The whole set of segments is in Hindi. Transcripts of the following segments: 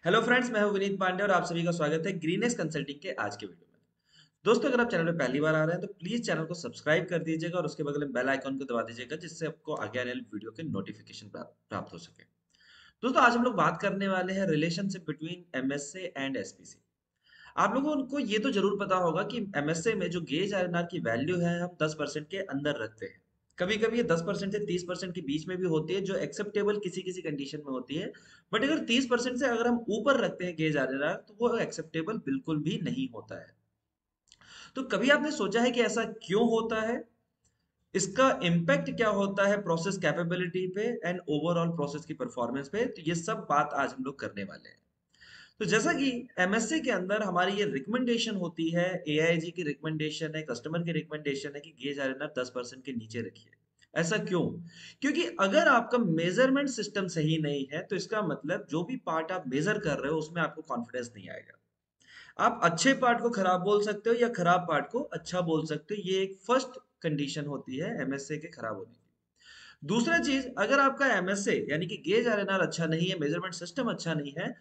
हेलो फ्रेंड्स, मैं हूं विनीत पांडे और आप सभी का स्वागत है ग्रीनेस कंसल्टिंग के आज के वीडियो में। दोस्तों, अगर आप चैनल पे पहली बार आ रहे हैं तो प्लीज चैनल को सब्सक्राइब कर दीजिएगा और उसके बगल में बेल आइकन को दबा दीजिएगा, जिससे आपको आगे आने वाली वीडियो के नोटिफिकेशन प्राप्त हो सके। दोस्तों, आज हम लोग बात करने वाले हैं relationship between MSA and SPC. आप लोगों को ये तो जरूर पता होगा कि एमएसए में जो गेज आरएनआर की वैल्यू है हम 10% के अंदर रखते हैं। कभी कभी ये 10% से 30% के बीच में भी होती है, जो एक्सेप्टेबल किसी किसी कंडीशन में होती है। बट अगर 30% से अगर हम ऊपर रखते हैं गेज आरएनआर, तो वो एक्सेप्टेबल बिल्कुल भी नहीं होता है। तो कभी आपने सोचा है कि ऐसा क्यों होता है? इसका इम्पैक्ट क्या होता है प्रोसेस कैपेबिलिटी पे एंड ओवरऑल प्रोसेस की परफॉर्मेंस पे? तो ये सब बात आज हम लोग करने वाले हैं। तो जैसा कि एमएससी के अंदर हमारी ये रिकमेंडेशन होती है, एआईजी की रिकमेंडेशन है, कस्टमर की रिकमेंडेशन है कि गेज आरएनआर 10% के नीचे रखिए। ऐसा क्यों? क्योंकि अगर आपका मेजरमेंट सिस्टम सही नहीं है तो इसका मतलब जो भी पार्ट आप मेजर कर रहे हो उसमें आपको कॉन्फिडेंस नहीं आएगा। आप अच्छे पार्ट को खराब बोल सकते हो या खराब पार्ट को अच्छा बोल सकते हो। ये एक फर्स्ट कंडीशन होती है एमएसए के खराब होने की। दूसरा चीज, अगर आपका एमएसए यानी कि गेज आरएनआर अच्छा नहीं है, मेजरमेंट सिस्टम अच्छा नहीं है,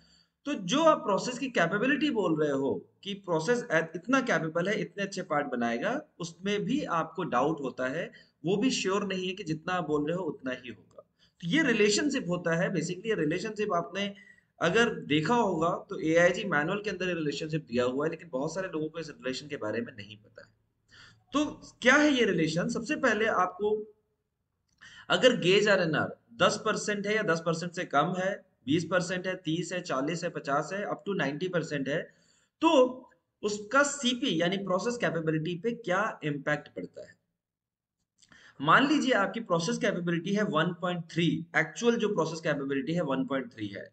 तो जो आप प्रोसेस की कैपेबिलिटी बोल रहे हो कि प्रोसेस इतना कैपेबल है, इतने अच्छे पार्ट बनाएगा, उसमें भी आपको डाउट होता है। वो भी श्योर नहीं है कि जितना आप बोल रहे हो उतना ही होगा। तो ये रिलेशनशिप होता है। बेसिकली ये रिलेशनशिप आपने अगर देखा होगा तो एआईजी मैनुअल के अंदर ये रिलेशनशिप दिया हुआ है, लेकिन बहुत सारे लोगों को इस रिलेशन के बारे में नहीं पता है। तो क्या है ये रिलेशन? सबसे पहले आपको, अगर गेज आरएनआर 10% है या 10% से कम है, 20% है, 30 है, 40 है, 50 है, अप टू 90% है, तो उसका सीपी यानी प्रोसेस कैपेबिलिटी पे क्या इम्पैक्ट पड़ता है? मान लीजिए आपकी प्रोसेस कैपेबिलिटी है 1.3, एक्चुअल जो प्रोसेस कैपेबिलिटी है 1.3 है,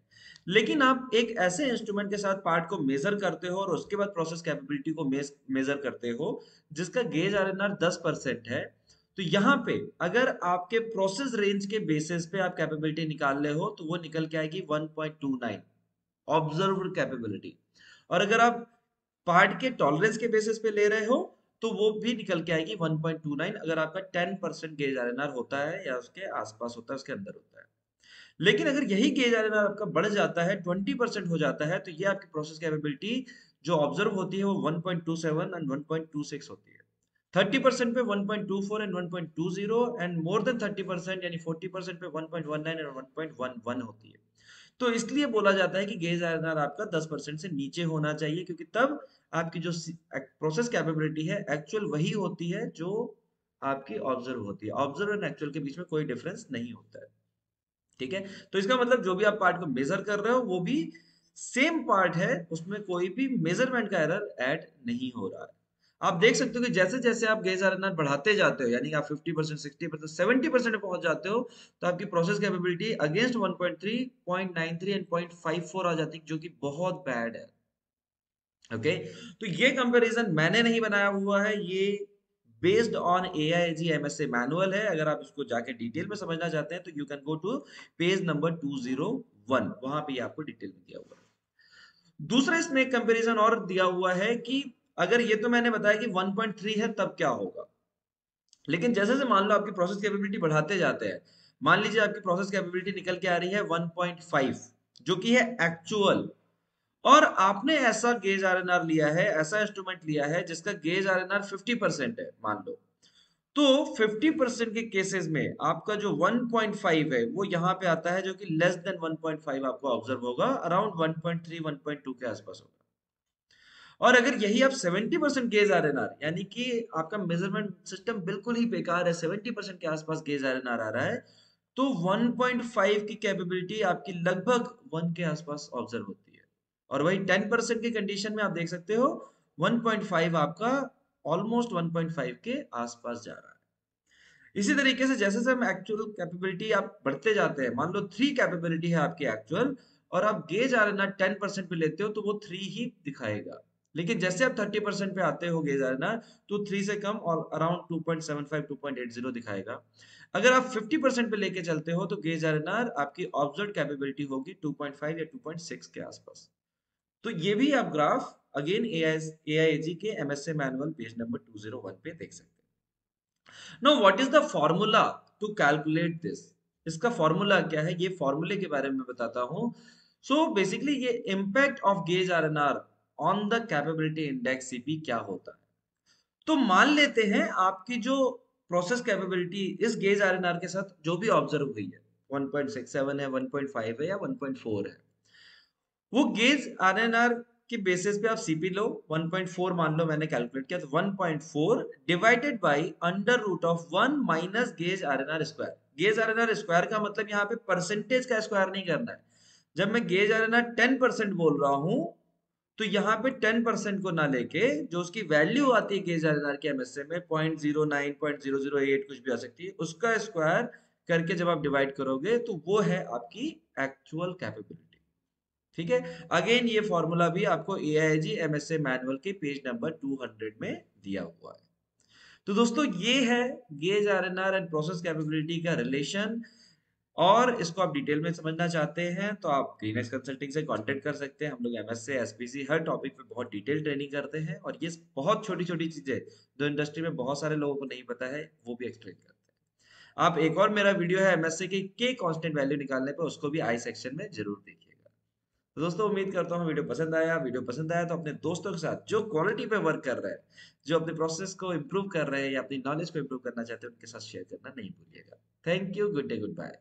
लेकिन आप एक ऐसे इंस्ट्रूमेंट के साथ पार्ट को मेजर करते हो और उसके बाद प्रोसेस कैपेबिलिटी को मेजर करते हो जिसका गेज आरएनआर 10% है। तो यहाँ पे अगर आपके प्रोसेस रेंज के बेसिस पे आप कैपेबिलिटी निकाल रहे हो तो वो निकल के आएगी 1.29 ऑब्जर्व्ड कैपेबिलिटी। और अगर आप पार्ट के टॉलरेंस के बेसिस पे ले रहे हो तो वो भी निकल के आएगी 1.29, अगर आपका 10% गेज आरएनआर होता है या उसके आसपास होता है, उसके अंदर होता है। लेकिन अगर यही गेज आरएनआर आपका बढ़ जाता है, 20% हो जाता है, तो ये आपकी प्रोसेस कैपेबिलिटी जो ऑब्जर्व होती है वो 1.27 एंड 1.26 होती है। 30% पे 1.24 एंड 1.20 एंड मोर देन 30% यानी 40% पे 1.19 एंड 1.11 होती है। तो इसलिए बोला जाता है कि गेज आरएनआर आपका 10% से नीचे होना चाहिए, क्योंकि तब आपकी जो प्रोसेस कैपेबिलिटी है एक्चुअल वही होती है जो आपकी ऑब्जर्व होती है। ऑब्जर्व एंड एक्चुअल के बीच में कोई डिफरेंस नहीं होता है। ठीक है? तो इसका मतलब जो भी आप पार्ट को मेजर कर रहे हो वो भी सेम पार्ट है, उसमें कोई भी मेजरमेंट का एरर ऐड नहीं हो रहा है। आप देख सकते हो कि जैसे जैसे आप गेज आरएनआर बढ़ाते जाते हो, यानी कि आप 50%, 60%, 70% पे पहुंच जाते हो, तो आपकी प्रोसेस कैपेबिलिटी अगेंस्ट 1.3, 0.93 एंड 0.54 आ जाती है, जो कि बहुत बैड है। ओके? तो ये कंपैरिजन मैंने नहीं बनाया हुआ है, ये based on AIG MSA manual है। अगर आप इसको जाके डिटेल में समझना चाहते हैं तो you can go to page number 201, वहां पे ये आपको डिटेल में दिया हुआ है। दूसरा इसमें एक कंपैरिजन और दिया हुआ है कि अगर ये तो मैंने बताया कि 1.3 है तब क्या होगा, लेकिन जैसे से मान लो आपकी प्रोसेस कैपेबिलिटी बढ़ाते जाते हैं, मान लीजिए आपकी प्रोसेस कैपेबिलिटी निकल के आ रही है 1.5, जो कि है एक्चुअल, और आपने ऐसा गेज आरएनआर लिया है, ऐसा इंस्ट्रूमेंट लिया है जिसका गेज आरएनआर 50% है मान लो, तो 50% के केसेस में आपका जो 1.5 है वो यहाँ पे आता है, जो कि लेस देन 1.5 आपको ऑब्जर्व होगा, अराउंड 1.3, 1.2 के आसपास होगा। और अगर यही आप 70% गेज आरएनआर, यानी कि आपका मेजरमेंट सिस्टम बिल्कुल ही बेकार है, 70% के आसपास गेज आरएनआर आ रहा है, तो 1.5 की कैपेबिलिटी आपकी लगभग 1 के आसपास ऑब्जर्व होती है। और वही 10% की कंडीशन में आप देख सकते हो 1.5 आपका ऑलमोस्ट 1.5 के आसपास जा रहा है। इसी तरीके से जैसे जैसे हम एक्चुअल कैपेबिलिटी आप बढ़ते जाते हैं, मान लो 3 कैपेबिलिटी है आपकी एक्चुअल, और आप गेज आरएनआर 10% पे लेते हो तो वो 3 ही दिखाएगा। लेकिन जैसे आप 30% पे आते हो गेज आरएनआर, तो 3 से कम और अराउंड 2.75, 2.80 दिखाएगा। अगर आप 50% पे लेके चलते हो तो गेज आरएनआर आपकी ऑब्जर्व कैपेबिलिटी होगी 2.5 या 2.6 के आसपास। तो ये भी आप ग्राफ अगेन एआईएजी के एमएसए मैनुअल पेज नंबर 201 पे देख सकते हैं। Now, what is the formula to calculate this? इसका फॉर्मूला क्या है? ये फॉर्मूले के बारे में बताता हूं। सो बेसिकली ये impact of gauge RNR on the capability index CP क्या होता है। तो मान लेते हैं आपकी जो प्रोसेस कैपेबिलिटी इस गेज आरएनआर के साथ जो भी ऑब्जर्व हुई है 1.67 है, 1.5 है या 1.4 है, वो गेज आरएनआर के बेसिस पे आप सीपी लो, 1.4 मान लो मैंने कैलकुलेट किया, तो 1.4 divided by under root of 1 minus gauge RNR square. Gauge RNR square का मतलब यहाँ पे परसेंटेज का स्क्वायर नहीं करना है। जब मैं गेज आरएनआर 10% बोल रहा हूं, तो यहाँ पे 10% को ना लेके जो उसकी वैल्यू आती है गेज आरएनआर के एमएसए में 0.09 0.008 कुछ भी आ सकती है, उसका स्क्वायर करके जब आप डिवाइड करोगे तो वो है आपकी एक्चुअल कैपेबिलिटी। ठीक है। अगेन ये फॉर्मूला भी आपको एआईजी एमएसए मैनुअल के पेज नंबर 200 में दिया हुआ है। तो दोस्तों ये है gauge RNR and process capability का रिलेशन। और इसको आप डिटेल में समझना चाहते हैं तो आप ग्रीनएक्स कंसल्टिंग से कांटेक्ट कर सकते हैं। हम लोग एमएसए एसपीसी हर टॉपिक पे बहुत डिटेल ट्रेनिंग करते हैं, और ये बहुत छोटी छोटी चीजें जो इंडस्ट्री में बहुत सारे लोगों को नहीं पता है वो भी एक्सप्लेन करते हैं। आप एक और मेरा वीडियो है एमएसए के कांस्टेंट वैल्यू निकालने पे, उसको भी आई सेक्शन में जरूर देखिएगा। तो दोस्तों उम्मीद करता हूँ वीडियो पसंद आया तो अपने दोस्तों के साथ जो क्वालिटी पे वर्क कर रहे हैं, जो अपने प्रोसेस को इम्प्रूव कर रहे हैं या अपनी नॉलेज को इम्प्रूव करना चाहते हैं, उनके साथ शेयर करना नहीं भूलिएगा। Thank you, good day, good bye.